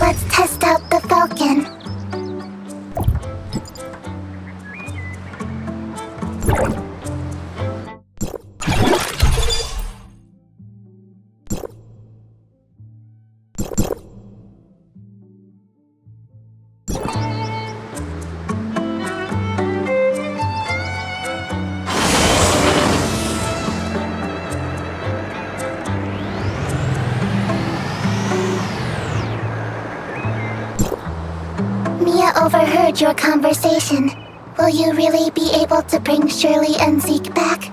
Let's test out the Falcon. Mia overheard your conversation. Will you really be able to bring Shirley and Zeke back?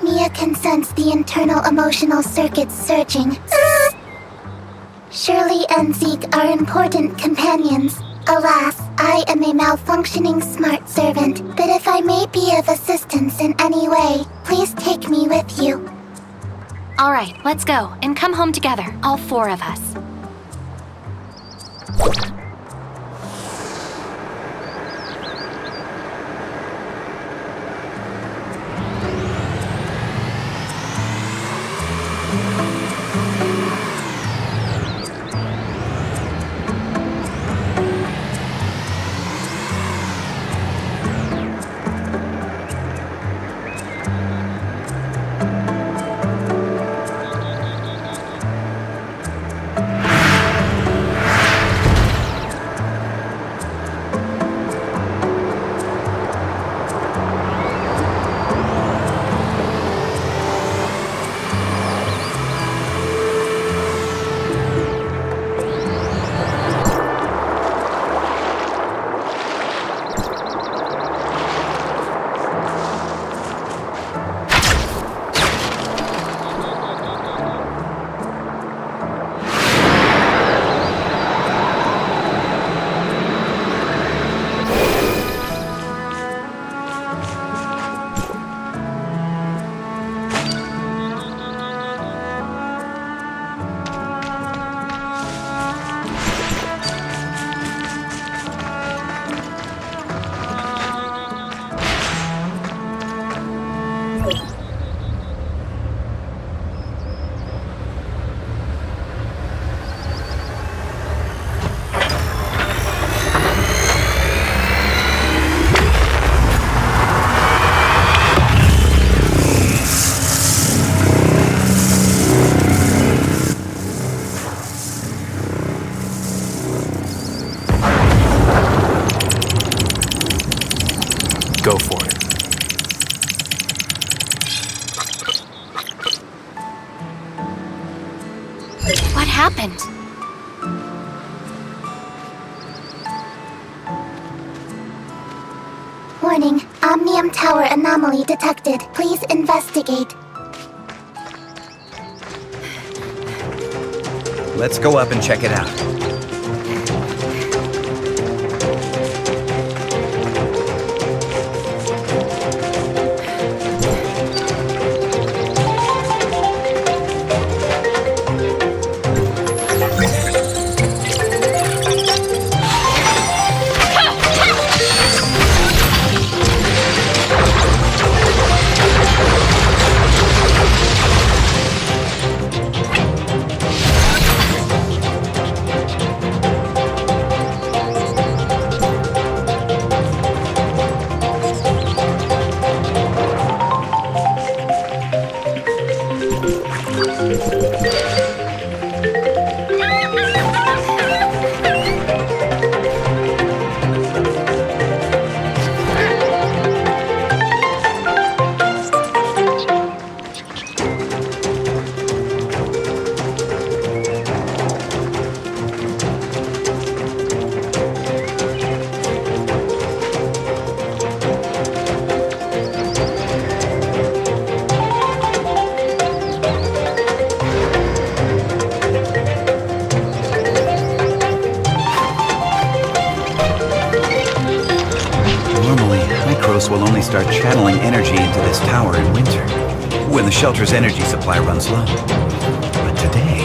Mia can sense the internal emotional circuits surging. Shirley and Zeke are important companions. Alas, I am a malfunctioning smart servant, but if I may be of assistance in any way, please take me with you. All right, let's go, and come home together, all four of us. Go for it. What happened? Warning, Omnium Tower anomaly detected. Please investigate. Let's go up and check it out. Will only start channeling energy into this tower in winter, when the shelter's energy supply runs low. But today...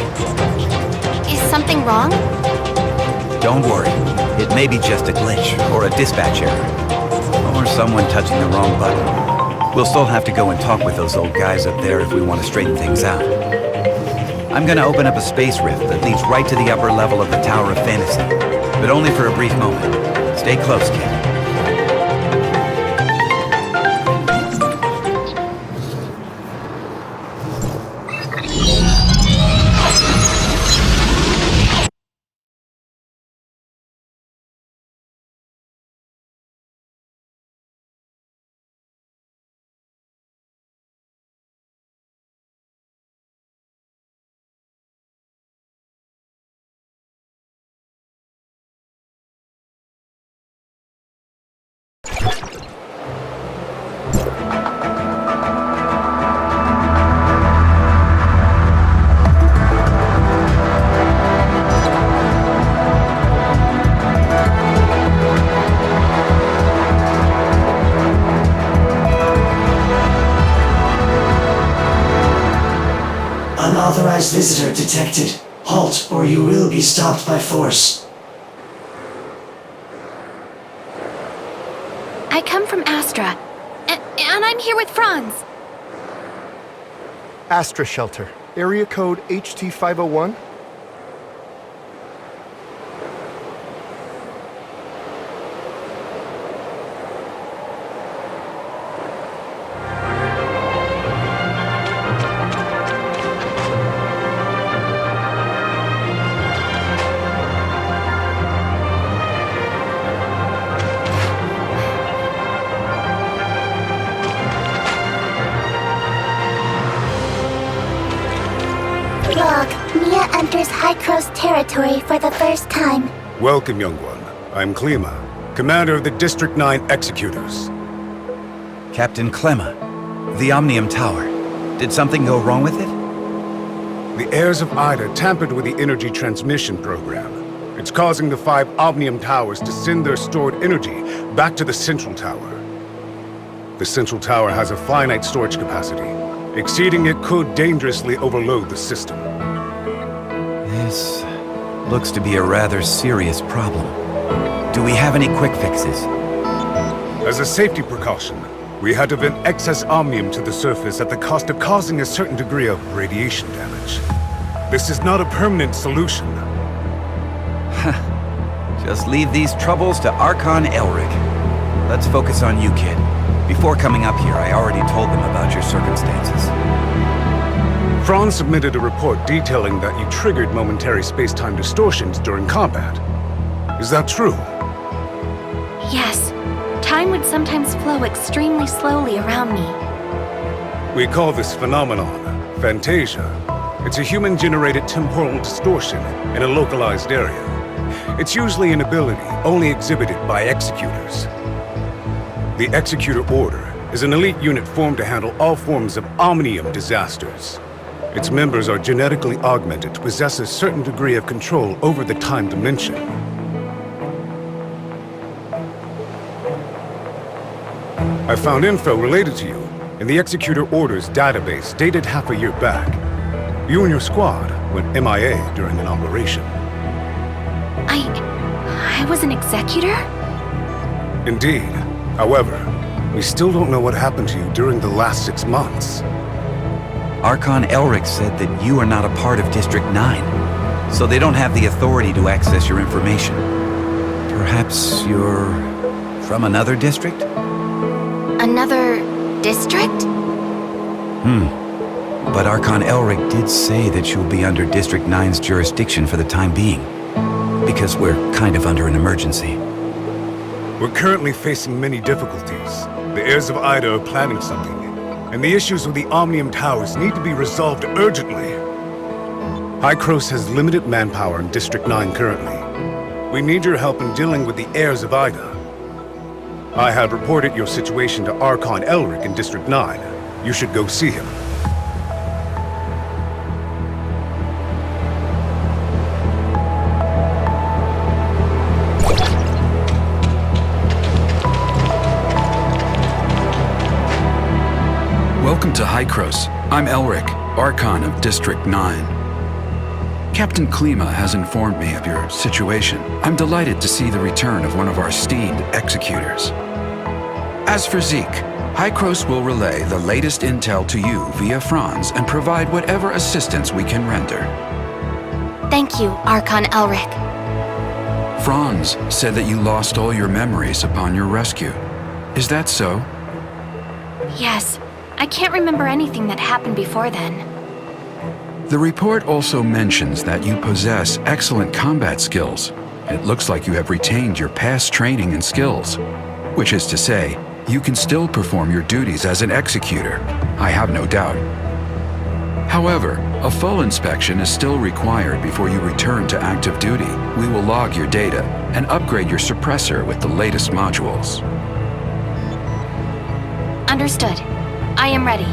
Is something wrong? Don't worry. It may be just a glitch, or a dispatch error, or someone touching the wrong button. We'll still have to go and talk with those old guys up there if we want to straighten things out. I'm gonna open up a space rift that leads right to the upper level of the Tower of Fantasy. But only for a brief moment. Stay close, kid. Unauthorized visitor detected. Halt, or you will be stopped by force. I come from Astra, and I'm here with Franz. Astra Shelter, area code HT501. Log, Mia enters Hykros territory for the first time. Welcome, young one. I'm Klima, commander of the District 9 Executors. Captain Clemma, the Omnium Tower. Did something go wrong with it? The heirs of Ida tampered with the energy transmission program. It's causing the 5 Omnium Towers to send their stored energy back to the Central Tower. The Central Tower has a finite storage capacity. Exceeding it could dangerously overload the system. This looks to be a rather serious problem. Do we have any quick fixes? As a safety precaution, we had to vent excess omnium to the surface at the cost of causing a certain degree of radiation damage. This is not a permanent solution. Just leave these troubles to Archon Elric. Let's focus on you, kid. Before coming up here, I already told them about your circumstances. Franz submitted a report detailing that you triggered momentary space-time distortions during combat. Is that true? Yes. Time would sometimes flow extremely slowly around me. We call this phenomenon Fantasia. It's a human-generated temporal distortion in a localized area. It's usually an ability only exhibited by executors. The Executor Order is an elite unit formed to handle all forms of omnium disasters. Its members are genetically augmented to possess a certain degree of control over the time dimension. I found info related to you in the Executor Order's database dated half a year back. You and your squad went MIA during an operation. I was an executor? Indeed. However, we still don't know what happened to you during the last 6 months. Archon Elric said that you are not a part of District 9, so they don't have the authority to access your information. Perhaps you're from another district? Another district? But Archon Elric did say that you'll be under District 9's jurisdiction for the time being, because we're kind of under an emergency. We're currently facing many difficulties. The heirs of Ida are planning something, and the issues with the Omnium Towers need to be resolved urgently. Hykros has limited manpower in District 9 currently. We need your help in dealing with the heirs of Ida. I have reported your situation to Archon Elric in District 9. You should go see him. Welcome to Hykros. I'm Elric, Archon of District 9. Captain Klima has informed me of your situation. I'm delighted to see the return of one of our esteemed executors. As for Zeke, Hykros will relay the latest intel to you via Franz and provide whatever assistance we can render. Thank you, Archon Elric. Franz said that you lost all your memories upon your rescue. Is that so? Yes, I can't remember anything that happened before then. The report also mentions that you possess excellent combat skills. It looks like you have retained your past training and skills, which is to say, you can still perform your duties as an executor. I have no doubt. However, a full inspection is still required before you return to active duty. We will log your data and upgrade your suppressor with the latest modules. Understood. I am ready.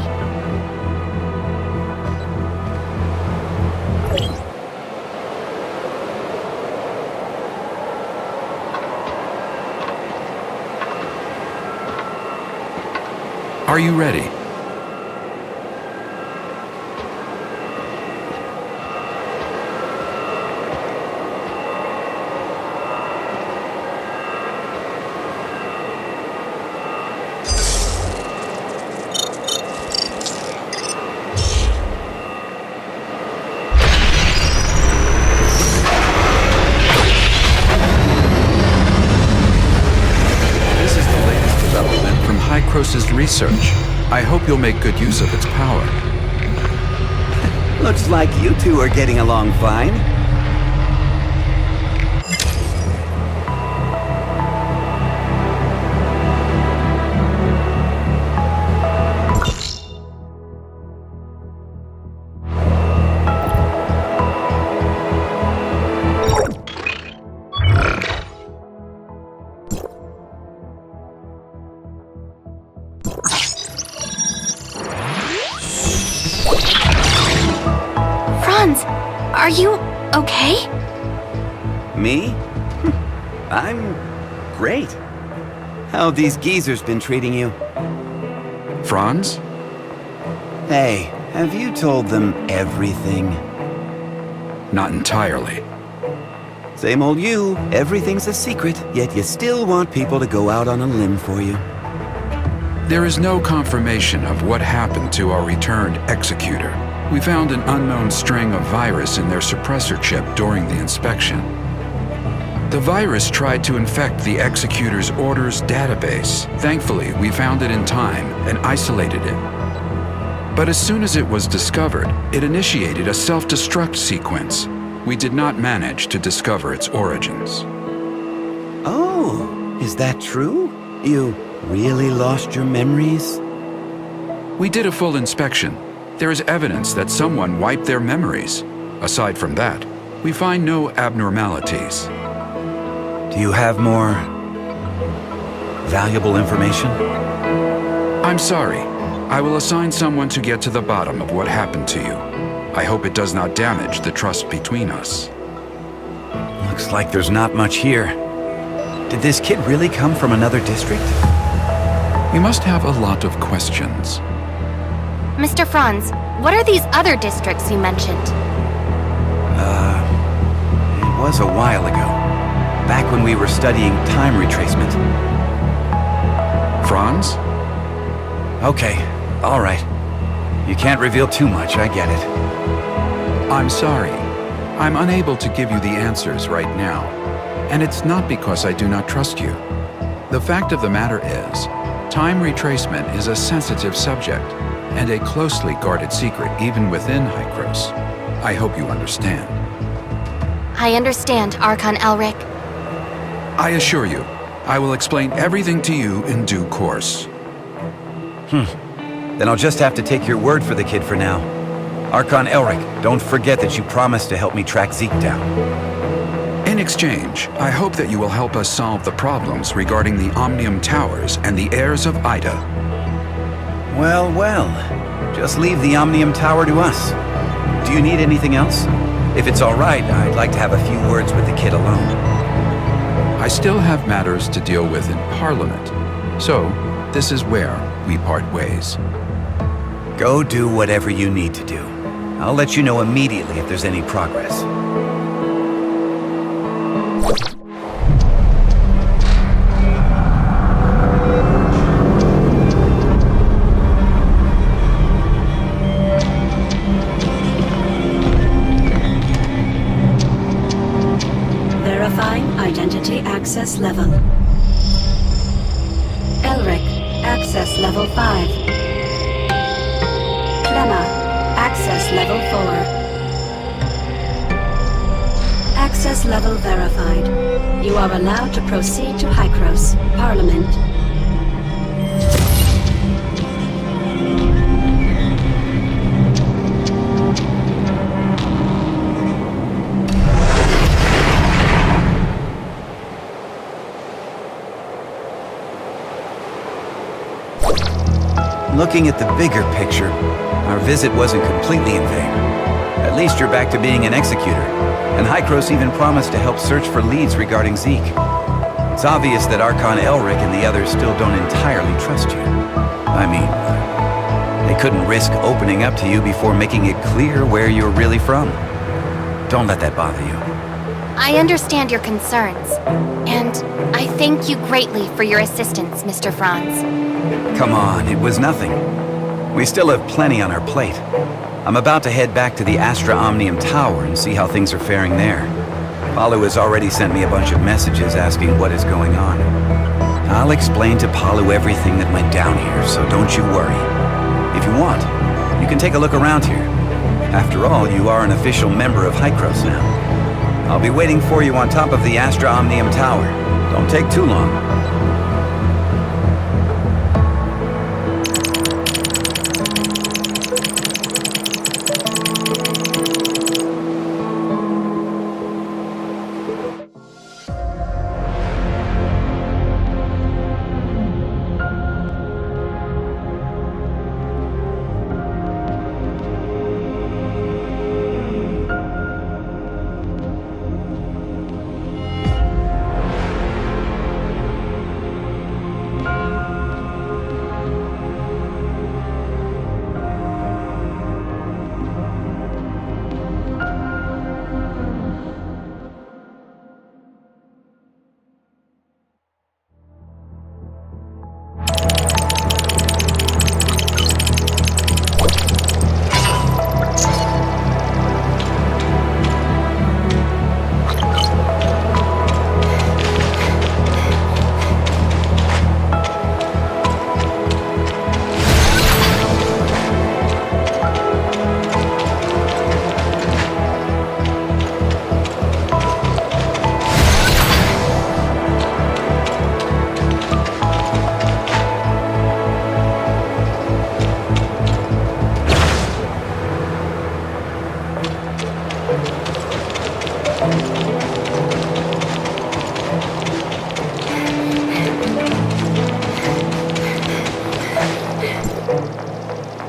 Are you ready? Hykros' research. I hope you'll make good use of its power. Looks like you two are getting along fine. Are you okay? Me? I'm great. How have these geezers been treating you? Franz? Hey, have you told them everything? Not entirely. Same old you. Everything's a secret, yet you still want people to go out on a limb for you. There is no confirmation of what happened to our returned executor. We found an unknown string of virus in their suppressor chip during the inspection. The virus tried to infect the executor's orders database. Thankfully, we found it in time and isolated it. But as soon as it was discovered, it initiated a self-destruct sequence. We did not manage to discover its origins. Oh, is that true? You really lost your memories? We did a full inspection. There is evidence that someone wiped their memories. Aside from that, we find no abnormalities. Do you have more valuable information? I'm sorry. I will assign someone to get to the bottom of what happened to you. I hope it does not damage the trust between us. Looks like there's not much here. Did this kid really come from another district? You must have a lot of questions. Mr. Franz, what are these other districts you mentioned? It was a while ago. Back when we were studying time retracement. Franz? Okay, all right. You can't reveal too much, I get it. I'm sorry. I'm unable to give you the answers right now. And it's not because I do not trust you. The fact of the matter is, time retracement is a sensitive subject, and a closely guarded secret even within Hykros. I hope you understand. I understand, Archon Elric. I assure you, I will explain everything to you in due course. Then I'll just have to take your word for the kid for now. Archon Elric, don't forget that you promised to help me track Zeke down. In exchange, I hope that you will help us solve the problems regarding the Omnium Towers and the heirs of Ida. Well, well. Just leave the Omnium Tower to us. Do you need anything else? If it's all right, I'd like to have a few words with the kid alone. I still have matters to deal with in Parliament, so this is where we part ways. Go do whatever you need to do. I'll let you know immediately if there's any progress. identity access level. Elric, access level 5. Clemma, access level 4. Access level verified. You are allowed to proceed to Hykros, Parliament. Looking at the bigger picture, our visit wasn't completely in vain. At least you're back to being an executor, and Hykros even promised to help search for leads regarding Zeke. It's obvious that Archon Elric and the others still don't entirely trust you. I mean, they couldn't risk opening up to you before making it clear where you're really from. Don't let that bother you. I understand your concerns, and I thank you greatly for your assistance, Mr. Franz. Come on, it was nothing. We still have plenty on our plate. I'm about to head back to the Astra Omnium Tower and see how things are faring there. Palu has already sent me a bunch of messages asking what is going on. I'll explain to Palu everything that went down here, so don't you worry. If you want, you can take a look around here. After all, you are an official member of Hykros now. I'll be waiting for you on top of the Astra Omnium Tower. Don't take too long.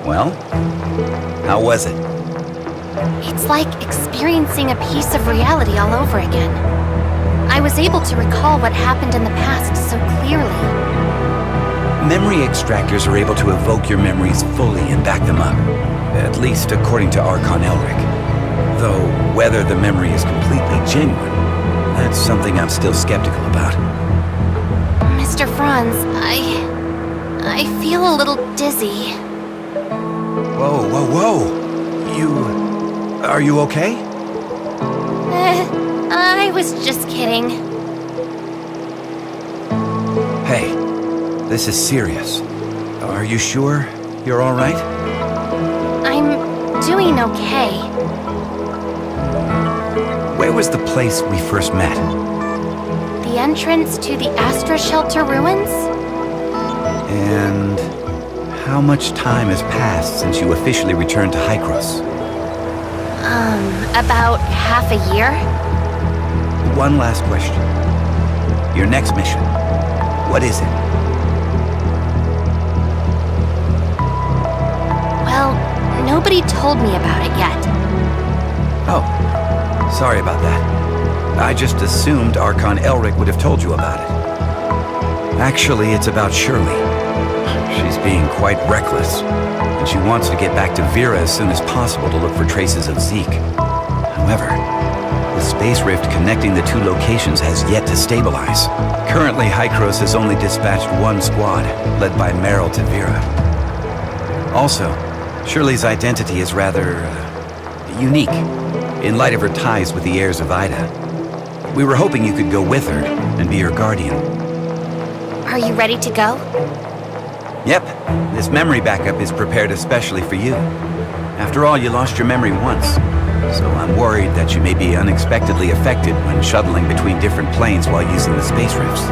Well, how was it? It's like experiencing a piece of reality all over again. I was able to recall what happened in the past so clearly. Memory extractors are able to evoke your memories fully and back them up. At least according to Archon Elric. Though, whether the memory is completely genuine, that's something I'm still skeptical about. Mr. Franz, I feel a little dizzy. Whoa, whoa, whoa! Are you okay? I was just kidding. Hey, this is serious. Are you sure you're all right? I'm doing okay. Where was the place we first met? The entrance to the Astra Shelter ruins? And how much time has passed since you officially returned to Hykros? About half a year? One last question. Your next mission, what is it? Well, nobody told me about it yet. Oh, sorry about that. I just assumed Archon Elric would have told you about it. Actually, it's about Shirley. She's being quite reckless, and she wants to get back to Vera as soon as possible to look for traces of Zeke. However, the space rift connecting the two locations has yet to stabilize. Currently, Hykros has only dispatched one squad, led by Meryl to Vera. Also, Shirley's identity is rather unique, in light of her ties with the heirs of Ida. We were hoping you could go with her and be her guardian. Are you ready to go? Yep, this memory backup is prepared especially for you. After all, you lost your memory once, so I'm worried that you may be unexpectedly affected when shuttling between different planes while using the space rifts.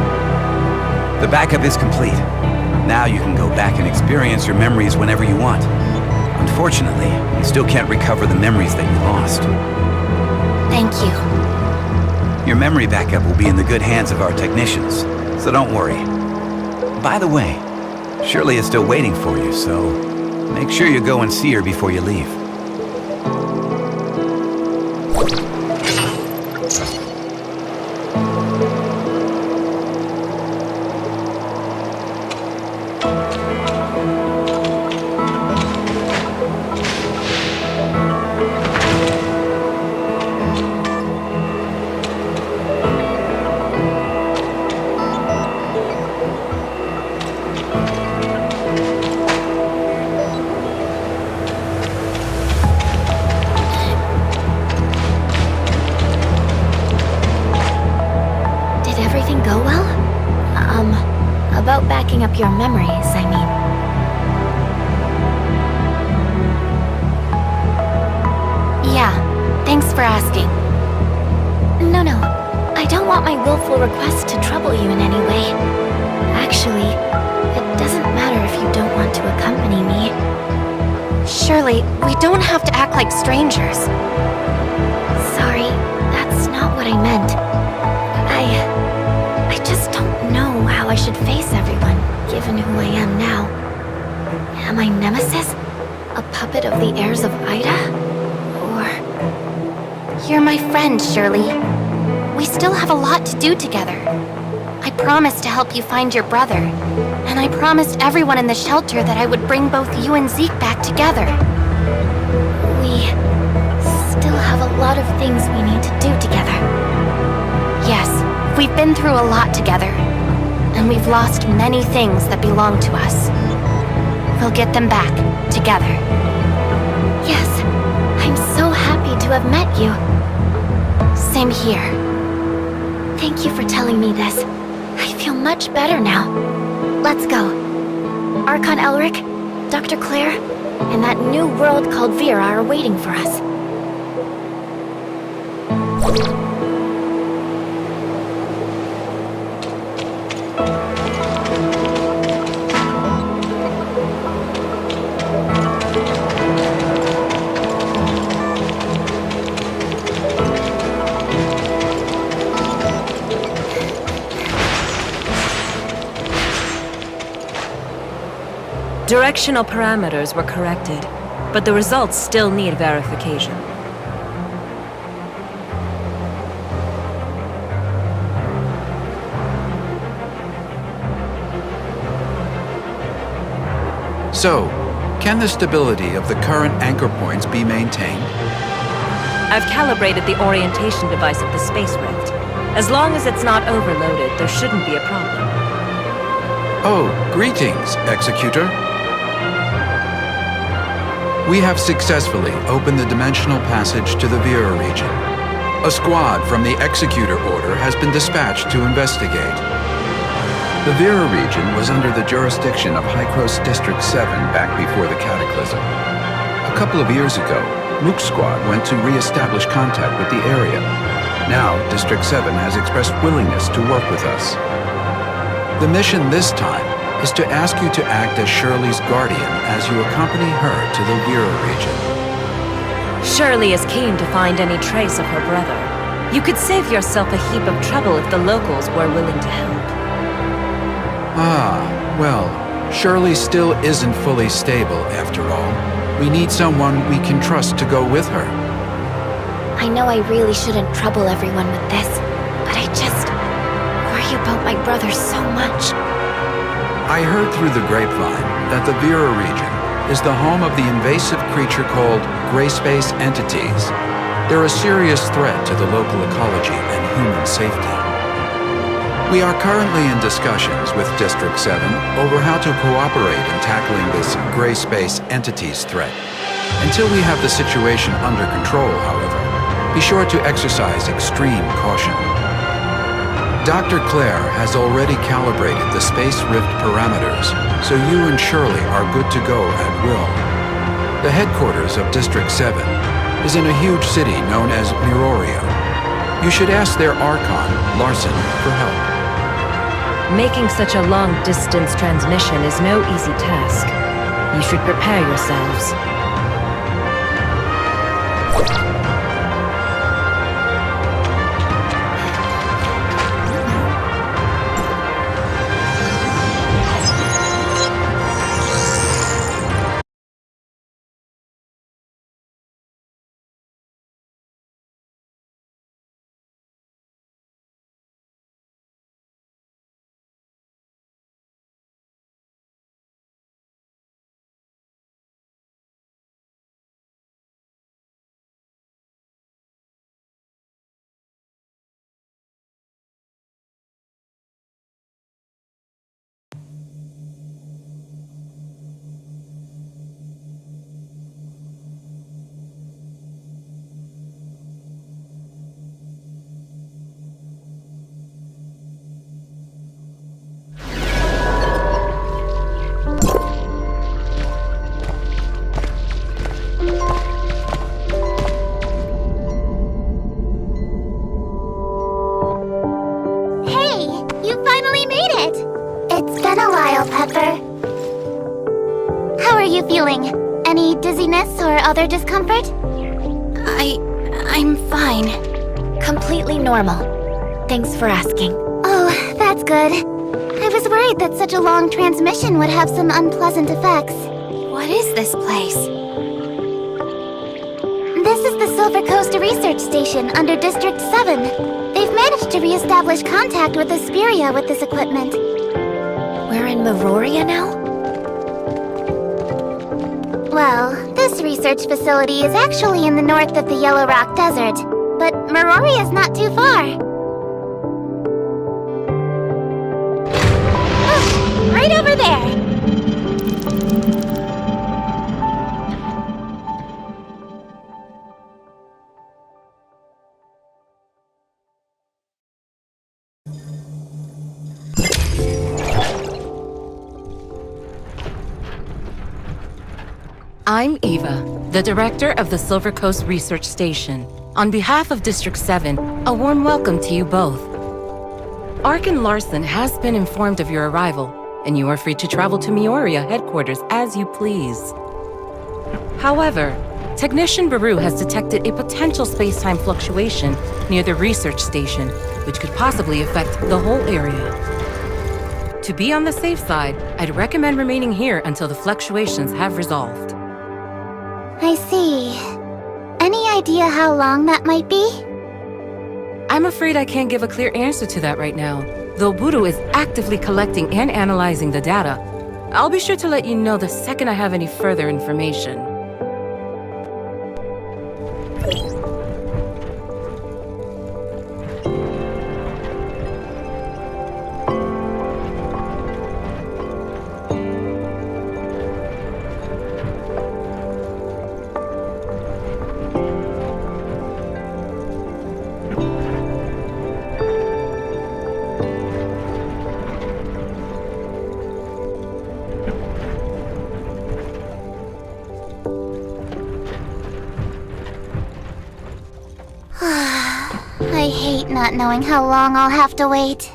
The backup is complete. Now you can go back and experience your memories whenever you want. Unfortunately, you still can't recover the memories that you lost. Thank you. Your memory backup will be in the good hands of our technicians, so don't worry. By the way, Shirley is still waiting for you, so make sure you go and see her before you leave. Go well? About backing up your memories, I mean. Yeah, thanks for asking. No, I don't want my willful request to trouble you in any way. Actually, it doesn't matter if you don't want to accompany me. Shirley, we don't have to act like strangers. Sorry, that's not what I meant. I just don't know how I should face everyone, given who I am now. Am I Nemesis? A puppet of the heirs of Ida? Or... You're my friend, Shirley. We still have a lot to do together. I promised to help you find your brother, and I promised everyone in the shelter that I would bring both you and Zeke back together. We still have a lot of things we need to do together. Yes, we've been through a lot together, and we've lost many things that belong to us. We'll get them back, together. Yes, I'm so happy to have met you. Same here. Thank you for telling me this. I feel much better now. Let's go. Archon Elric, Dr. Claire, and that new world called Vera are waiting for us. Directional parameters were corrected, but the results still need verification. So, can the stability of the current anchor points be maintained? I've calibrated the orientation device of the space rift. As long as it's not overloaded, there shouldn't be a problem. Oh, greetings, Executor. We have successfully opened the dimensional passage to the Vera region. A squad from the Executor Order has been dispatched to investigate. The Vera region was under the jurisdiction of Hykros District 7 back before the Cataclysm. A couple of years ago, Mook's squad went to re-establish contact with the area. Now, District 7 has expressed willingness to work with us. The mission this time is to ask you to act as Shirley's guardian as you accompany her to the Vera region. Shirley is keen to find any trace of her brother. You could save yourself a heap of trouble if the locals were willing to help. Ah, well, Shirley still isn't fully stable after all. We need someone we can trust to go with her. I know I really shouldn't trouble everyone with this, but I just worry about my brother so much. I heard through the grapevine that the Vera region is the home of the invasive creature called gray space entities. They're a serious threat to the local ecology and human safety. We are currently in discussions with District 7 over how to cooperate in tackling this gray space entities threat. Until we have the situation under control, however, be sure to exercise extreme caution. Dr. Claire has already calibrated the space rift parameters, so you and Shirley are good to go at will. The headquarters of District 7 is in a huge city known as Miroria. You should ask their Archon, Larson, for help. Making such a long-distance transmission is no easy task. You should prepare yourselves. Any dizziness or other discomfort? I'm fine. Completely normal. Thanks for asking. Oh, that's good. I was worried that such a long transmission would have some unpleasant effects. What is this place? This is the Silver Coast Research Station under District 7. They've managed to re-establish contact with Asperia with this equipment. We're in Miroria now? Well, this research facility is actually in the north of the Yellow Rock Desert, but Miroria is not too far. Oh, right over there! I'm Eva, the director of the Silver Coast Research Station. On behalf of District 7, a warm welcome to you both. Archon Larson has been informed of your arrival, and you are free to travel to Miroria headquarters as you please. However, Technician Baru has detected a potential space-time fluctuation near the research station, which could possibly affect the whole area. To be on the safe side, I'd recommend remaining here until the fluctuations have resolved. I see. Any idea how long that might be? I'm afraid I can't give a clear answer to that right now, though Buru is actively collecting and analyzing the data. I'll be sure to let you know the second I have any further information. I hate not knowing how long I'll have to wait.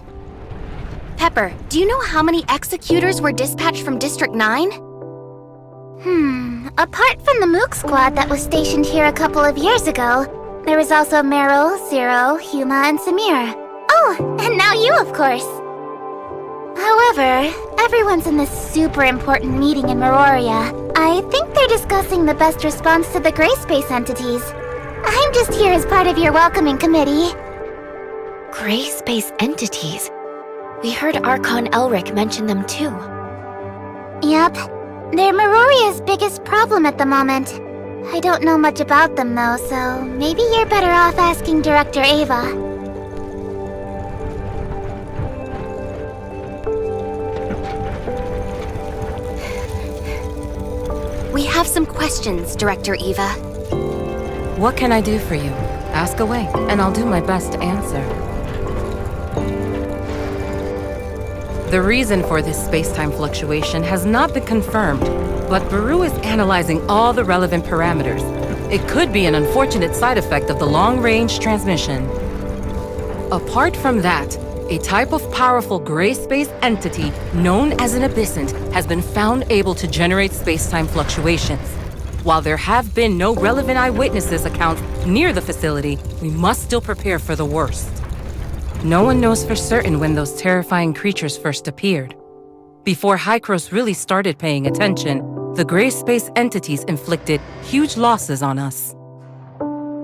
Pepper, do you know how many executors were dispatched from District 9? Apart from the Mook squad that was stationed here a couple of years ago, there was also Meryl, Zero, Huma, and Samir. Oh, and now you, of course. However, everyone's in this super important meeting in Miroria. I think they're discussing the best response to the gray space entities. I'm just here as part of your welcoming committee. Gray space entities? We heard Archon Elric mention them too. Yep. They're Miroria's biggest problem at the moment. I don't know much about them though, so maybe you're better off asking Director Ava. We have some questions, Director Eva. What can I do for you? Ask away, and I'll do my best to answer. The reason for this space-time fluctuation has not been confirmed, but Baru is analyzing all the relevant parameters. It could be an unfortunate side effect of the long-range transmission. Apart from that, a type of powerful gray space entity known as an abyssant has been found able to generate space-time fluctuations. While there have been no relevant eyewitnesses accounts near the facility, we must still prepare for the worst. No one knows for certain when those terrifying creatures first appeared. Before Hykros really started paying attention, the gray space entities inflicted huge losses on us.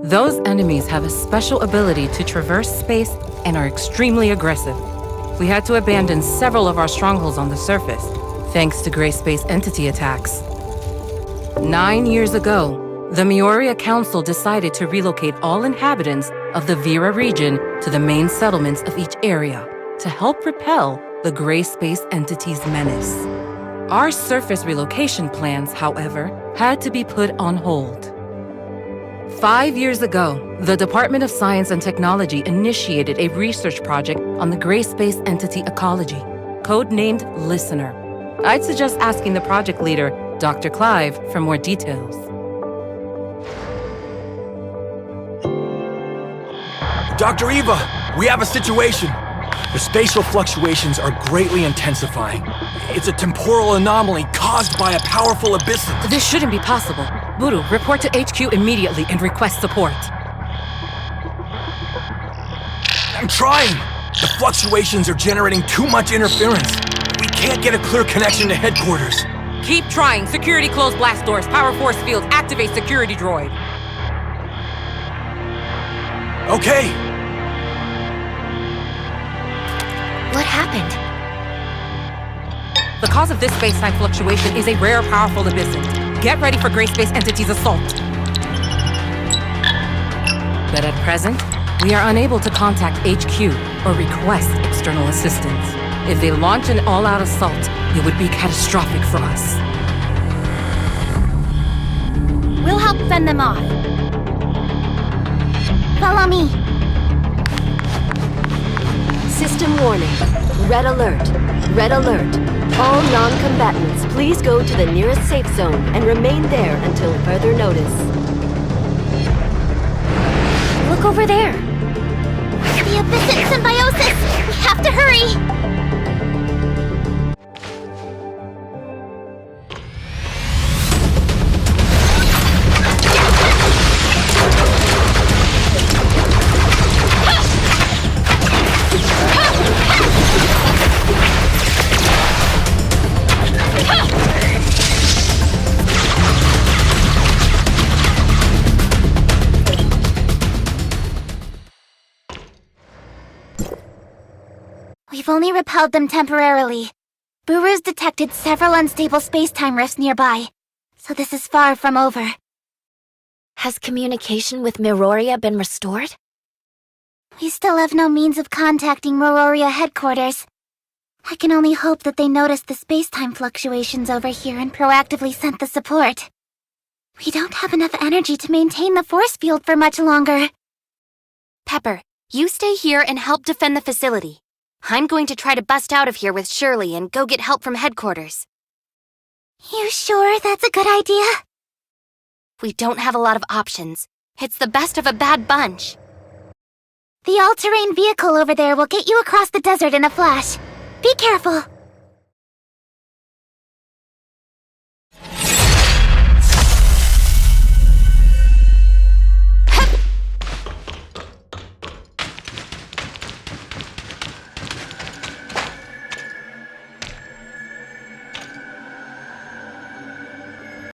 Those enemies have a special ability to traverse space and are extremely aggressive. We had to abandon several of our strongholds on the surface, thanks to gray space entity attacks. 9 years ago, the Mioria Council decided to relocate all inhabitants of the Vera region to the main settlements of each area to help repel the gray space entity's menace. Our surface relocation plans, however, had to be put on hold. 5 years ago, the Department of Science and Technology initiated a research project on the gray space entity ecology, codenamed Listener. I'd suggest asking the project leader, Dr. Clive, for more details. Dr. Eva, we have a situation. The spatial fluctuations are greatly intensifying. It's a temporal anomaly caused by a powerful abyssant. This shouldn't be possible. Buru, report to HQ immediately and request support. I'm trying. The fluctuations are generating too much interference. We can't get a clear connection to headquarters. Keep trying. Security close blast doors. Power force fields. Activate security droid. Okay. What happened? The cause of this space-time fluctuation is a rare, powerful abyssant. Get ready for Gray Space Entity's assault. But at present, we are unable to contact HQ or request external assistance. If they launch an all-out assault, it would be catastrophic for us. We'll help fend them off. Follow me. System warning. Red alert. Red alert. All non-combatants, please go to the nearest safe zone and remain there until further notice. Look over there. The abyssant symbiosis! We have to hurry! We've only repelled them temporarily. Buru's detected several unstable space-time rifts nearby, so this is far from over. Has communication with Miroria been restored? We still have no means of contacting Miroria headquarters. I can only hope that they noticed the space-time fluctuations over here and proactively sent the support. We don't have enough energy to maintain the force field for much longer. Pepper, you stay here and help defend the facility. I'm going to try to bust out of here with Shirley and go get help from headquarters. You sure that's a good idea? We don't have a lot of options. It's the best of a bad bunch. The all-terrain vehicle over there will get you across the desert in a flash. Be careful.